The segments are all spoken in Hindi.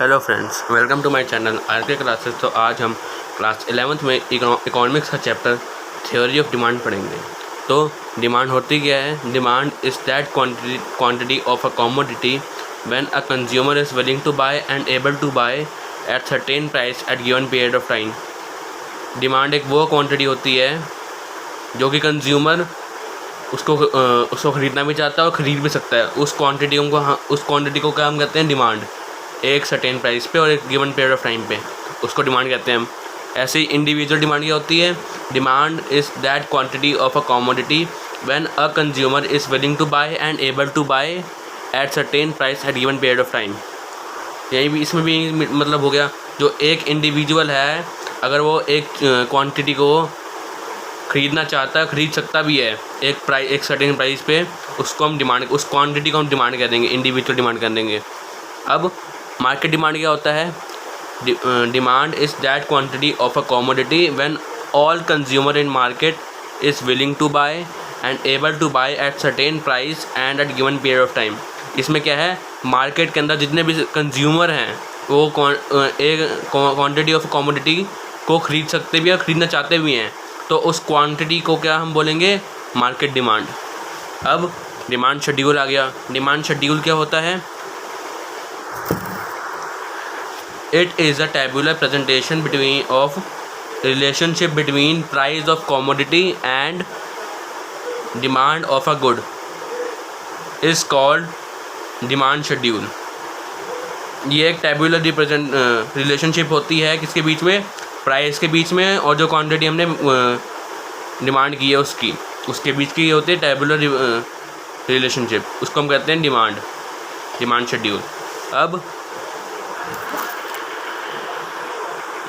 Hello friends, welcome to my channel R K classes. तो आज हम क्लास 11th में इकोनॉमिक्स का चैप्टर थ्योरी ऑफ डिमांड पढ़ेंगे। तो डिमांड होती क्या है? Demand is that quantity of a commodity when a consumer is willing to buy and able to buy at certain price at given period of time. Demand एक वो क्वांटिटी होती है जो कि कंज्यूमर उसको ख़रीदना भी चाहता है और ख़रीद भी सकता है। उस क्वांटिटी को क्या हम कहते हैं? डिमांड। एक सर्टेन प्राइस पे और एक गिवन पीरियड ऑफ टाइम पे, उसको डिमांड कहते हैं हम। ऐसे ही इंडिविजुअल डिमांड क्या होती है? Demand is that quantity of a commodity when a consumer is willing to buy and able to buy at certain price at given period of time. यही भी इसमें भी मतलब हो गया, जो एक इंडिविजुअल है अगर वो एक क्वांटिटी को ख़रीदना चाहता है, ख़रीद सकता भी है एक सर्टेन प्राइस पे, उसको हम डिमांड, उस क्वांटिटी को हम डिमांड कह देंगे, इंडिविजुअल डिमांड कर देंगे। अब मार्केट डिमांड क्या होता है? Demand is that quantity of a commodity when all consumer in market is willing to buy and able to buy at certain price and at given period of time. इसमें क्या है, मार्केट के अंदर जितने भी कंज्यूमर हैं वो एक क्वांटिटी ऑफ कमोडिटी को ख़रीद सकते भी हैं और ख़रीदना चाहते भी हैं, तो उस क्वांटिटी को क्या हम बोलेंगे? Market demand. अब डिमांड शेड्यूल आ गया। डिमांड शेड्यूल क्या होता है? It is a tabular presentation of relationship between price of commodity and demand of a good is called demand schedule। ये एक टैबुलर रिलेशनशिप होती है किसके बीच में? प्राइस के बीच में और जो क्वांटिटी हमने डिमांड की है उसके बीच की होती है टैबुलर रिलेशनशिप, उसको हम कहते हैं डिमांड शेड्यूल। अब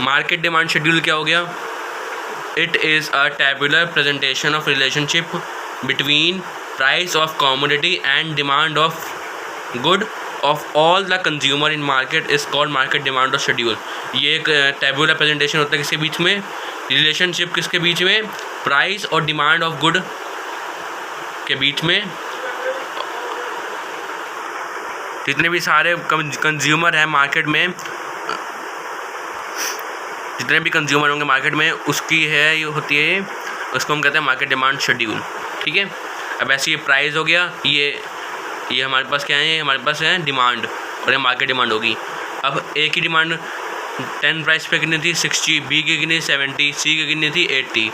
मार्केट डिमांड शेड्यूल क्या हो गया? It is a tabular presentation of relationship between price of commodity and demand of good of all the consumer in market is called market demand of schedule. ये एक टैबुलर प्रेजेंटेशन होता है किसके बीच में? रिलेशनशिप किसके बीच में? प्राइस और डिमांड ऑफ गुड के बीच में। जितने भी सारे कंज्यूमर हैं मार्केट में, जितने भी कंज्यूमर होंगे मार्केट में, उसकी है ये होती है, उसको हम कहते हैं मार्केट डिमांड शेड्यूल। ठीक है। अब ऐसे ये प्राइस हो गया, ये हमारे पास क्या है? हमारे पास है डिमांड और ये मार्केट डिमांड होगी। अब ए की डिमांड 10 प्राइस पे कितनी थी? 60। बी की कितनी? 70। सी की कितनी थी? 80।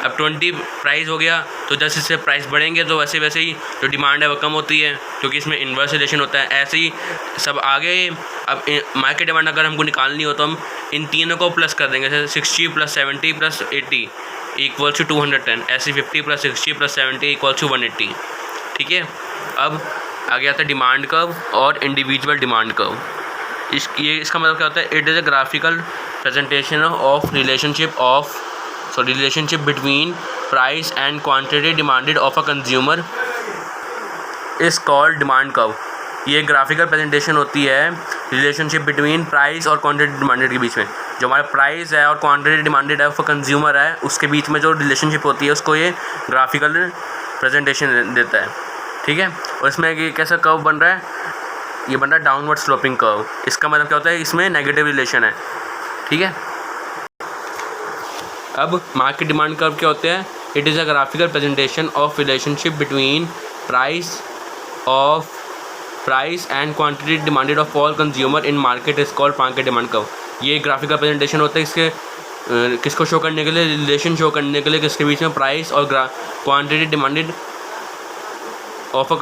अब 20 प्राइस हो गया, तो जैसे इससे प्राइस बढ़ेंगे तो वैसे वैसे ही जो डिमांड है वो कम होती है, क्योंकि इसमें इन्वर्स रिलेशन होता है। ऐसे ही सब आगे। अब मार्केट डिमांड अगर हमको निकालनी हो तो हम इन तीनों को प्लस कर देंगे, जैसे 60 + 70 + 80 = 210। ऐसे 50 + 60 + 70 = 180। ठीक है। अब आ गया था डिमांड कर्व और इंडिविजुअल डिमांड कर्व। इसका मतलब क्या होता है? It is a graphical presentation of relationship between price and quantity demanded of a consumer is called demand curve. ये ग्राफिकल प्रेजेंटेशन होती है रिलेशनशिप बिटवीन प्राइस और क्वांटिटी डिमांडेड के बीच में। जो हमारा प्राइस है और क्वांटिटी डिमांडेड है फॉर कंज्यूमर है, उसके बीच में जो रिलेशनशिप होती है उसको ये ग्राफिकल प्रेजेंटेशन देता है। ठीक है। और इसमें ये कैसा कर्व बन रहा है? ये बन रहा है डाउनवर्ड स्लोपिंग कर्व। इसका मतलब क्या होता है? इसमें नेगेटिव रिलेशन है। ठीक है। अब मार्केट डिमांड कर्व क्या होते हैं? It is a graphical presentation of relationship between price and quantity demanded of all consumer in market is called market demand curve. ये ग्राफिकल प्रेजेंटेशन होता है इसके किसको शो करने के लिए? रिलेशन शो करने के लिए किसके बीच में? प्राइस और quantity demanded of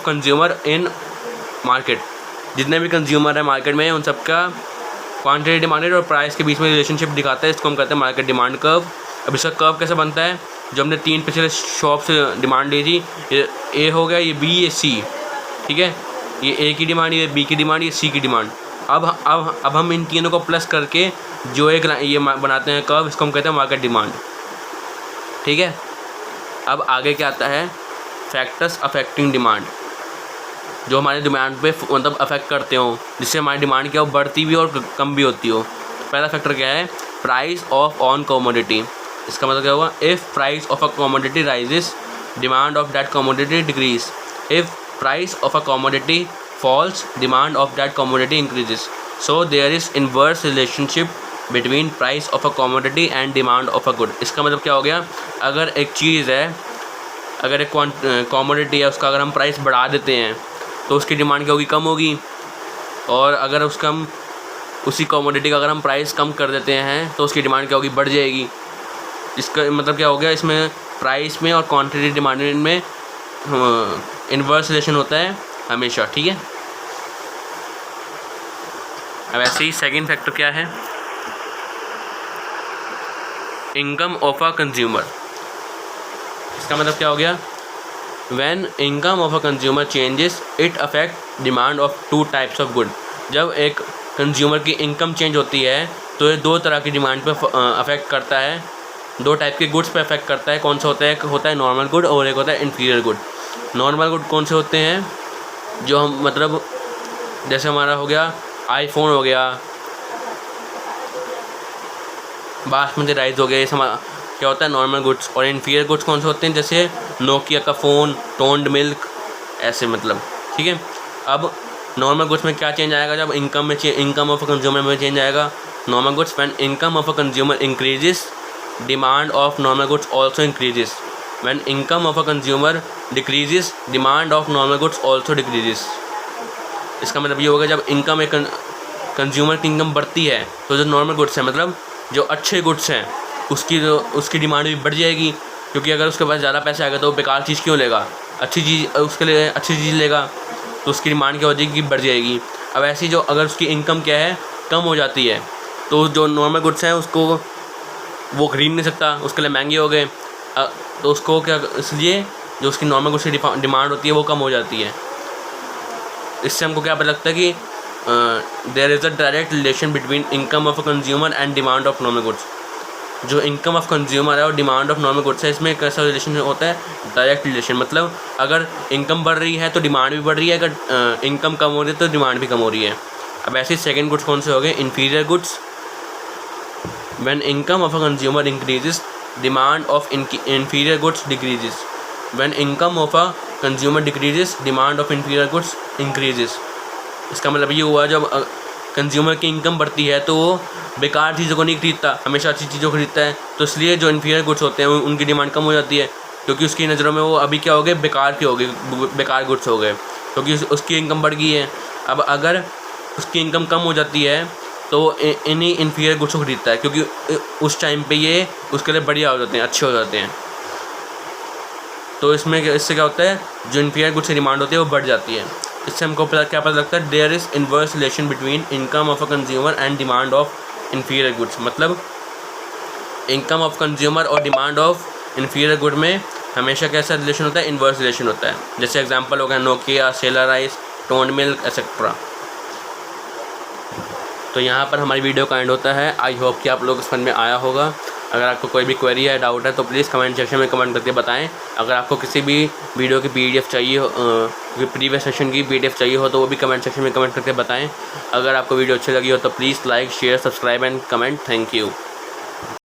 consumer in market. जितने भी कंज्यूमर है मार्केट में उन सबका क्वांटिटी डिमांडेड और प्राइस के बीच में रिलेशनशिप दिखाता है, इसको हम कहते हैं मार्केट डिमांड कर्व। अब इसका कर्व कैसे बनता है? जो हमने 3 पिछले शॉप से डिमांड ली थी, ये ए हो गया, ये बी, ये सी। ठीक है। ये ए की डिमांड, ये बी की डिमांड, ये सी की डिमांड। अब हम इन तीनों को प्लस करके जो एक ये बनाते हैं कर्व, इसको हम कहते हैं मार्केट डिमांड। ठीक है। अब आगे क्या आता है? फैक्टर्स अफेक्टिंग डिमांड, जो हमारे डिमांड पे मतलब अफेक्ट करते हो, जिससे हमारी डिमांड क्या हो? बढ़ती भी और कम भी होती हो। पहला फैक्टर क्या है? Price of on commodity. इसका मतलब क्या होगा? If price of a commodity rises, demand of that commodity decrease. If price of a commodity falls, demand of that commodity increases. So there is inverse relationship between price of a commodity and demand of a good. इसका मतलब क्या हो गया, अगर एक चीज़ है, अगर एक कमोडिटी है, उसका अगर हम प्राइस बढ़ा देते हैं तो उसकी डिमांड क्या होगी, कम होगी। और अगर उसका हम उसी कमोडिटी का अगर हम प्राइस कम कर देते हैं तो उसकी डिमांड क्या होगी, बढ़ जाएगी। इसका मतलब क्या हो गया, इसमें प्राइस में और क्वांटिटी डिमांड में इन्वर्स रिलेशन होता है हमेशा, ठीक है। अब ऐसे ही सेकंड फैक्टर क्या है, इनकम ऑफ अ कंज्यूमर। इसका मतलब क्या हो गया, when income of a consumer changes it affect demand of two types of good. जब एक कंज्यूमर की इनकम चेंज होती है तो ये दो तरह की डिमांड पे अफेक्ट करता है, दो टाइप के गुड्स पे अफेक्ट करता है। कौन सा होता है, एक होता है नॉर्मल गुड और एक होता है इन्फीरियर गुड। नॉर्मल गुड कौन से होते हैं, जो हम मतलब जैसे हमारा हो गया आईफोन हो गया, बासमती राइस हो गया, ये सब क्या होता है नॉर्मल गुड्स। और इन्फीरियर गुड्स कौन से होते हैं, जैसे नोकिया का फ़ोन, टोन्ड मिल्क, ऐसे मतलब, ठीक है। अब नॉर्मल गुड्स में क्या चेंज आएगा, जब इनकम ऑफ अ कंज्यूमर में चेंज आएगा। Normal goods when income of a consumer increases demand of normal goods also increases. When income of a consumer decreases demand of normal goods also decreases. इसका मतलब ये होगा, जब इनकम एक कंज्यूमर की इनकम बढ़ती है तो जो नॉर्मल गुड्स हैं, मतलब जो अच्छे गुड्स हैं, उसकी डिमांड भी बढ़ जाएगी। क्योंकि अगर उसके पास ज़्यादा पैसे आएगा तो वो बेकार चीज़ क्यों लेगा, अच्छी चीज़ उसके लिए अच्छी चीज़ लेगा, तो उसकी डिमांड क्या हो जाएगी, बढ़ जाएगी। अब ऐसी जो अगर उसकी इनकम क्या है, कम हो जाती है, तो जो नॉर्मल गुड्स हैं उसको वो खरीद नहीं सकता, उसके लिए महंगे हो गए, तो उसको क्या, इसलिए जो उसकी नॉर्मल गुड्स की डिमांड होती है वो कम हो जाती है। इससे हमको क्या पता लगता है कि there is a direct relation between income of a consumer and demand of normal goods. जो इनकम ऑफ कंज्यूमर है और डिमांड ऑफ नॉर्मल गुड्स है, इसमें कैसा रिलेशन होता है, डायरेक्ट रिलेशन। मतलब अगर इनकम बढ़ रही है तो डिमांड भी बढ़ रही है, अगर इनकम कम हो रही है तो डिमांड भी कम हो रही है। अब ऐसे सेकंड गुड्स कौन से हो गए, inferior goods. When income of a consumer increases demand of inferior goods decreases. When income of a consumer decreases demand of inferior goods increases. इसका मतलब ये हुआ, जब कंज्यूमर की इनकम बढ़ती है तो वो बेकार चीज़ों को नहीं खरीदता, हमेशा अच्छी चीज़ों को खरीदता है। तो इसलिए जो इन्फीरियर गुड्स होते हैं उनकी डिमांड कम हो जाती है, क्योंकि उसकी नज़रों में वो अभी क्या हो गए, बेकार के हो गए, बेकार गुड्स हो गए, क्योंकि उसकी इनकम बढ़ गई है। अब अगर उसकी इनकम कम हो जाती है तो इन्हीं इन्फीरियर गुड्स को खरीदता है, क्योंकि उस टाइम पे ये उसके लिए बढ़िया हो जाते हैं, अच्छे हो जाते हैं। तो इससे क्या होता है, जो इन्फीरियर गुड्स की डिमांड होती है वो बढ़ जाती है। इससे हमको क्या पता लगता है, there is inverse relation between income of a consumer and demand of inferior goods. मतलब इनकम ऑफ कंज्यूमर और डिमांड ऑफ इन्फीरियर गुड में हमेशा कैसा रिलेशन होता है, इनवर्स रिलेशन होता है। जैसे एग्जांपल हो गया Nokia, seller rice, toned milk etcetera. तो यहाँ पर हमारी वीडियो का एंड होता है। आई होप कि आप लोग समझ में आया होगा। अगर आपको कोई भी क्वेरी है, डाउट है तो प्लीज़ कमेंट सेक्शन में कमेंट करके बताएं। अगर आपको किसी भी वीडियो की PDF चाहिए हो, प्रीवियस सेशन की PDF चाहिए हो तो वो भी कमेंट सेक्शन में कमेंट करके बताएं। अगर आपको वीडियो अच्छी लगी हो तो please like, share, subscribe and comment. Thank you.